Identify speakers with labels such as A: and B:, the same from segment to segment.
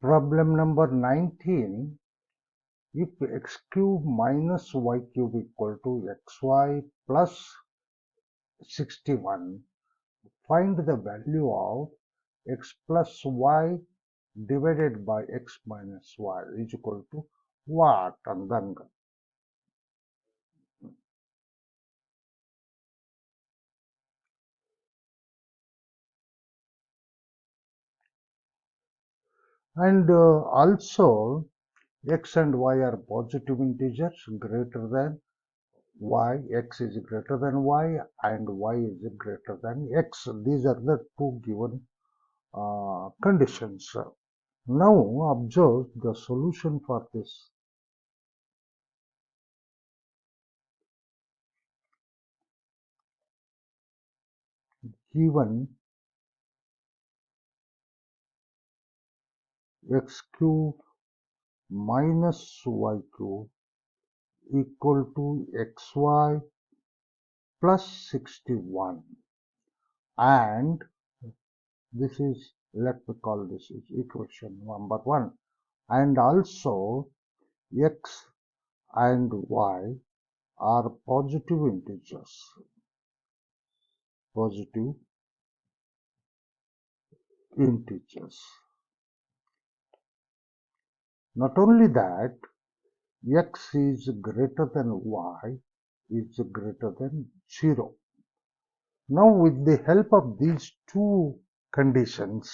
A: Problem number 19. If x cube minus y cube equal to xy plus 61, find the value of x plus y divided by x minus y is equal to what ಅಂದಂಗ. And also x and y are positive integers greater than y, x is greater than y and y is greater than x. These are the two given conditions. Now observe the solution for this. Given x cube minus y cube equal to xy plus 61, and this is, let me call this is equation number 1, and also x and y are positive integers. Positive integers. Not only that, x is greater than y is greater than 0. Now with the help of these two conditions,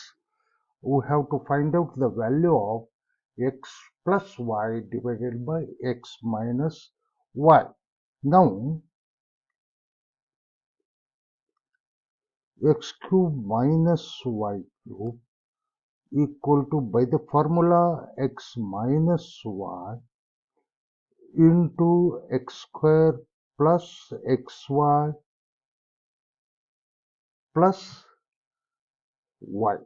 A: we have to find out the value of x plus y divided by x minus y. Now x cube minus y cube equal to, by the formula, x minus y into x square plus xy plus y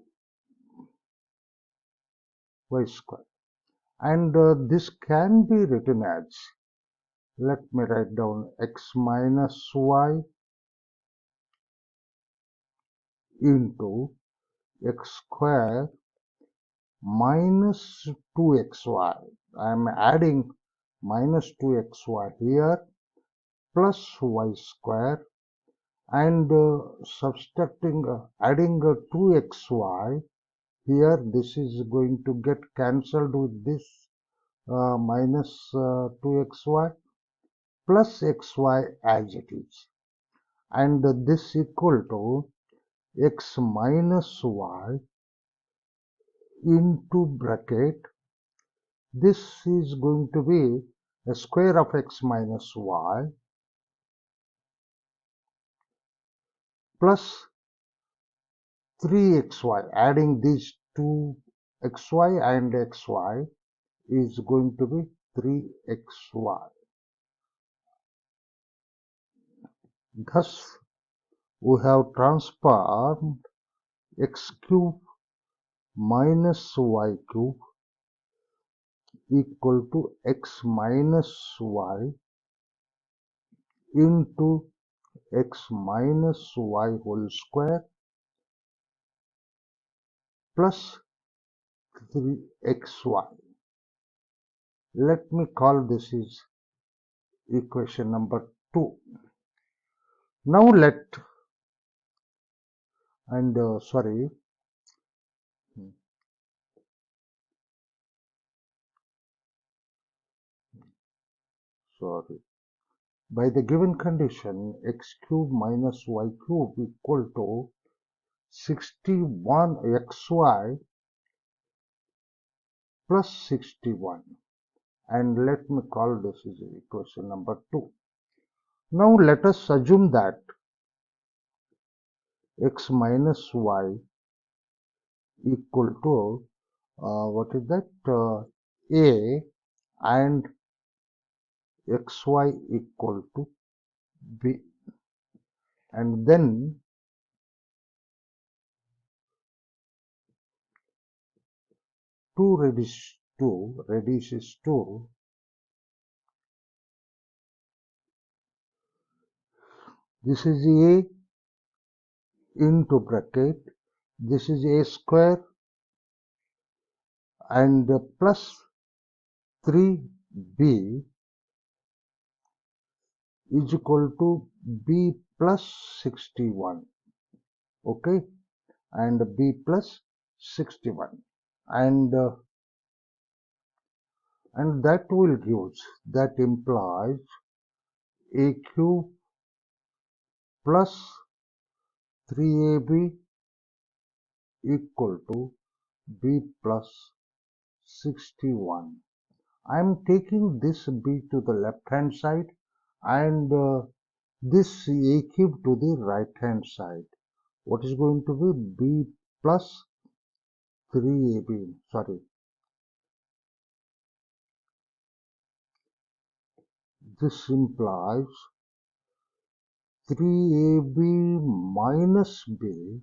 A: square. And this can be written as, let me write down, x minus y into x square minus 2xy. I am adding minus 2xy here plus y square, and subtracting, adding 2xy here. This is going to get cancelled with this minus 2xy plus xy as it is, and this equal to x minus y into bracket. This is going to be a square of x minus y plus 3xy. Adding these two xy and xy is going to be 3xy. Thus, we have transformed x cube minus y cube equal to x minus y into x minus y whole square plus 3xy. Let me call this is equation number 2. Now sorry, by the given condition, x cube minus y cube equal to 61 xy plus 61, and let me call this is equation number 2. Now let us assume that x minus y equal to what is that, a, and xy equal to b, and then 2 reduces to this is a into bracket, this is a square and plus 3b is equal to b plus 61. Okay, and b plus 61, and that will give, that implies a cube plus 3ab equal to b plus 61. I am taking this b to the left hand side and this a cube to the right hand side. What is going to be b plus 3ab? Sorry, this implies 3ab minus b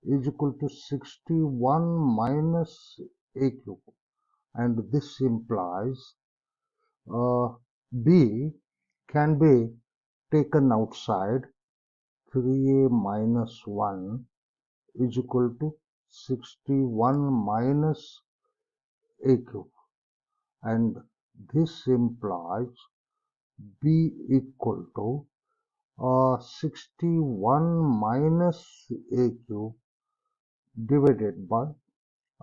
A: is equal to 61 minus a cube, and this implies b can be taken outside. 3a minus 1 is equal to 61 minus a cube, and this implies b equal to 61 minus a cube divided by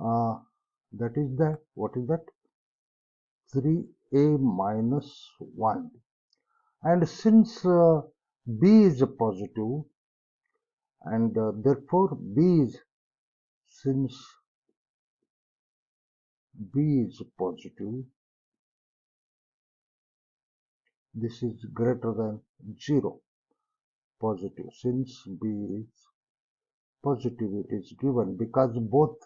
A: uh, that is that, what is that, 3a minus 1. And since b is a positive, and therefore b is, since b is positive, this is greater than 0. Positive, since b is positive, it is given because both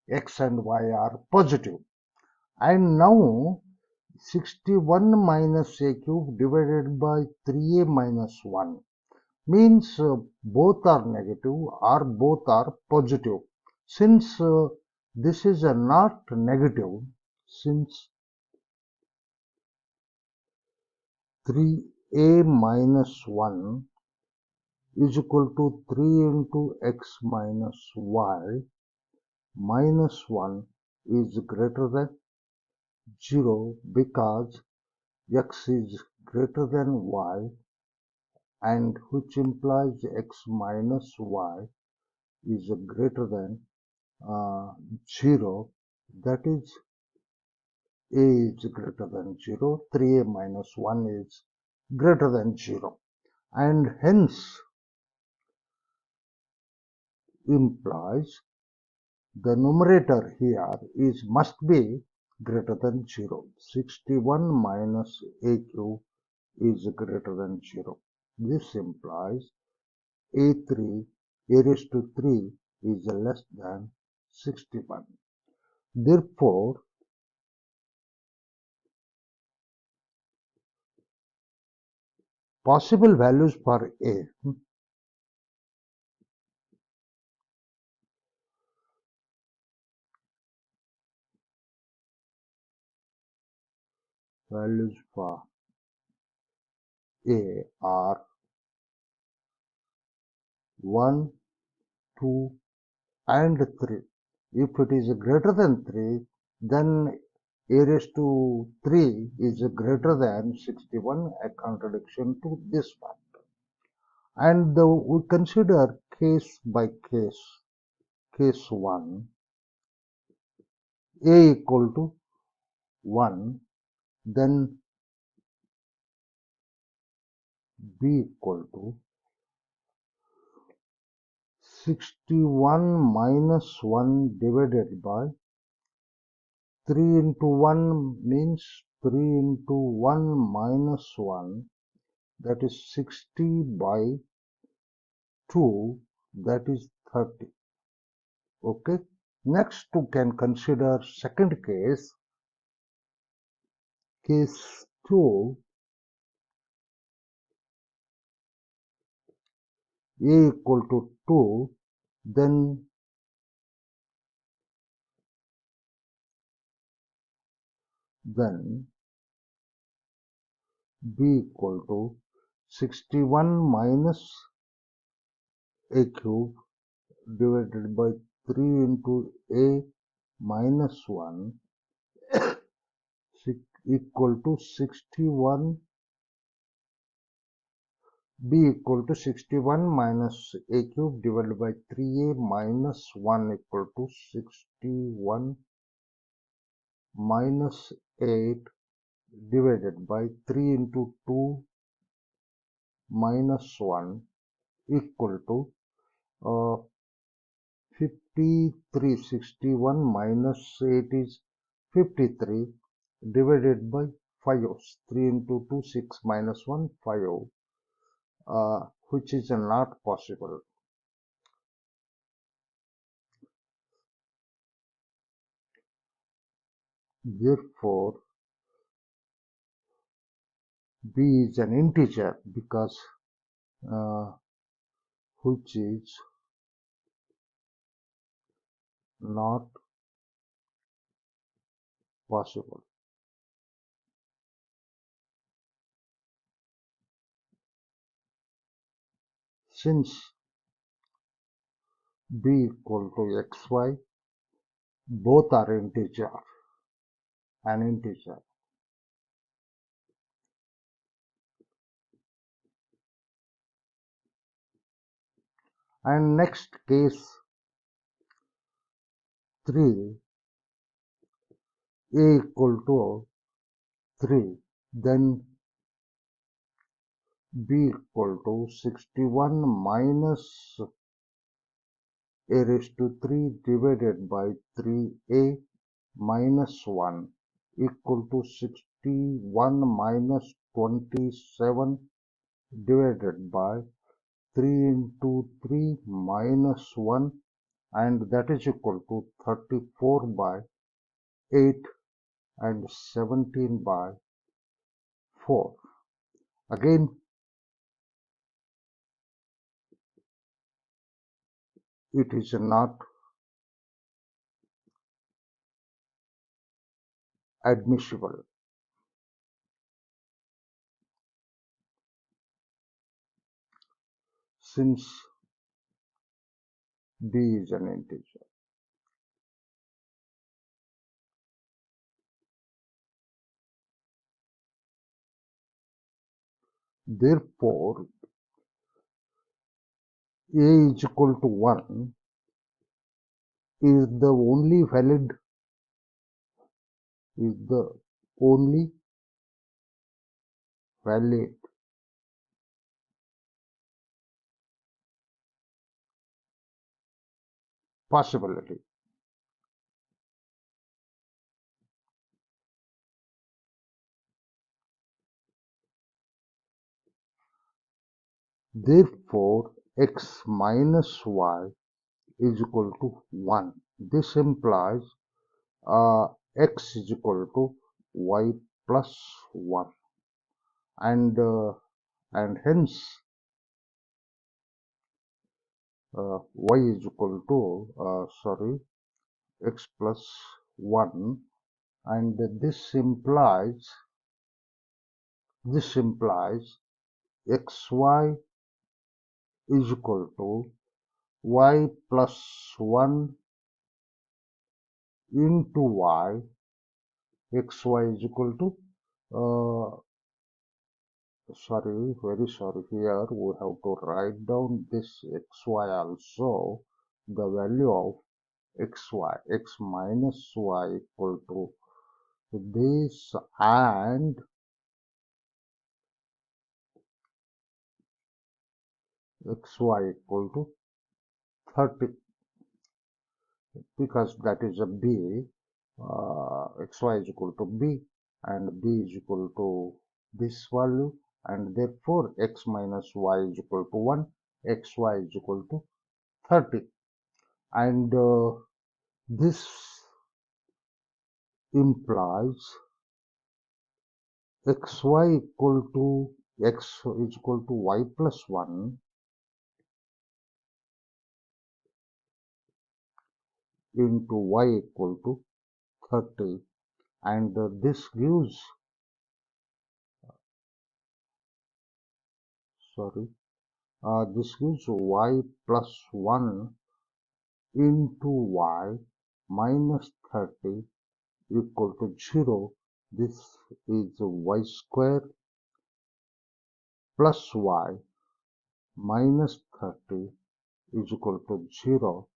A: x and y are positive. And now 61 minus a cube divided by 3a minus 1 means both are negative or both are positive. Since this is not negative, since 3a minus 1 is equal to 3 into x minus y minus 1 is greater than 0 because x is greater than y, and which implies x minus y is greater than 0, that is a is greater than 0, 3a minus 1 is greater than 0, and hence implies the numerator here is must be greater than 0. 61 minus a cube is greater than 0. This implies a3, a raised to 3 is less than 61. Therefore, possible values for a, values for a are 1, 2, and 3. If it is greater than 3, then a raised to 3 is greater than 61, a contradiction to this fact. And we consider case by case. Case 1, a equal to 1, then b equal to 61 minus 1 divided by 3 into 1 means 3 into 1 minus 1, that is 60 by 2, that is 30. Okay. Next we can consider second case. Case 2, a equal to 2, then b equal to 61 minus a cube divided by 3 into a minus 1, equal to 61, b equal to 61 minus a cube divided by 3a minus 1 equal to 61 minus 8 divided by 3 into 2 minus 1 equal to 53. 61 minus 8 is 53 divided by 5. 3 into 2, 6 minus 1, 5, which is not possible. Therefore, b is an integer because which is not possible. Since b equal to xy, both are an integer. And next case 3, a equal to 3, then b equal to 61 minus a raised to 3 divided by 3a minus 1 equal to 61 minus 27 divided by 3 into 3 minus 1, and that is equal to 34 by 8 and 17 by 4. Again, it is not admissible. Since b is an integer. Therefore, a is equal to 1 is the only valid possibility. Therefore, x minus y is equal to 1. This implies x is equal to y plus 1, and hence y is equal to x plus 1, and this implies xy is equal to y plus 1 into y. Xy is equal to very sorry, here we have to write down this xy also. The value of xy, x minus y equal to this, and xy equal to 30, because that is a b. Xy is equal to b, and b is equal to this value, and therefore x minus y is equal to 1, xy is equal to 30, and this implies xy equal to x is equal to y plus 1 into y equal to 30, and this gives y plus 1 into y minus 30 equal to 0, This is y square plus y minus 30 is equal to 0.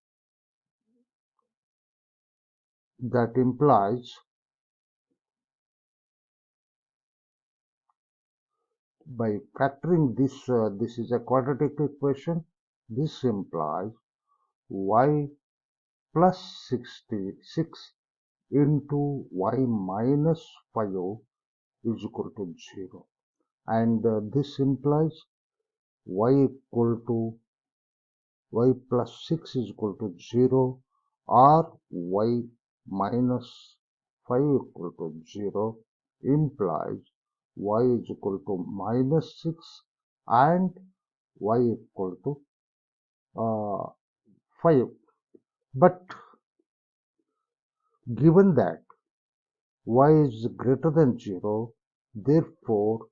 A: That implies by factoring this, this is a quadratic equation. This implies y plus 66 into y minus 5 is equal to 0. And this implies y equal to y plus 6 is equal to 0 or y minus 5 equal to 0 implies y is equal to minus 6 and y equal to 5. But given that y is greater than 0, therefore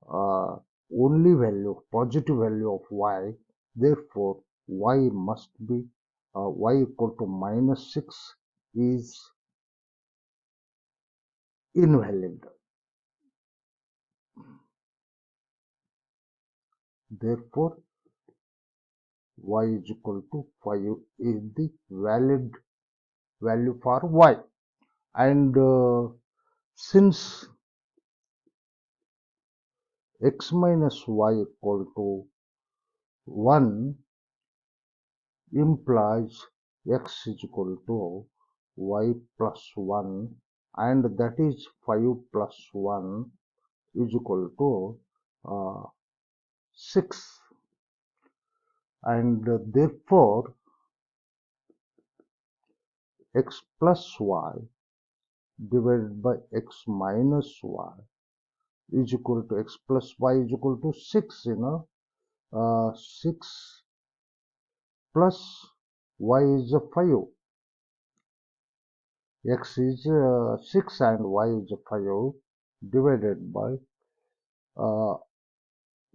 A: uh, only value, positive value of y, therefore y must be y equal to minus 6 is invalid. Therefore y is equal to 5 is the valid value for y. And since x minus y equal to 1 implies x is equal to y plus 1, and that is 5 plus 1 is equal to 6, and therefore x plus y divided by x minus y is equal to x plus y is equal to 6, 6 plus y is 5. X is 6 and y is 5 divided by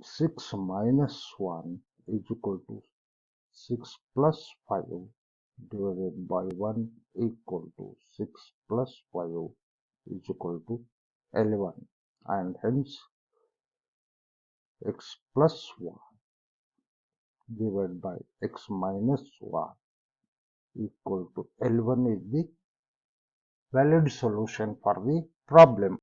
A: 6 minus 1 is equal to 6 plus 5 divided by 1 equal to 6 plus 5 is equal to 11, and hence x plus y divided by x minus y equal to 11 is the valid solution for the problem.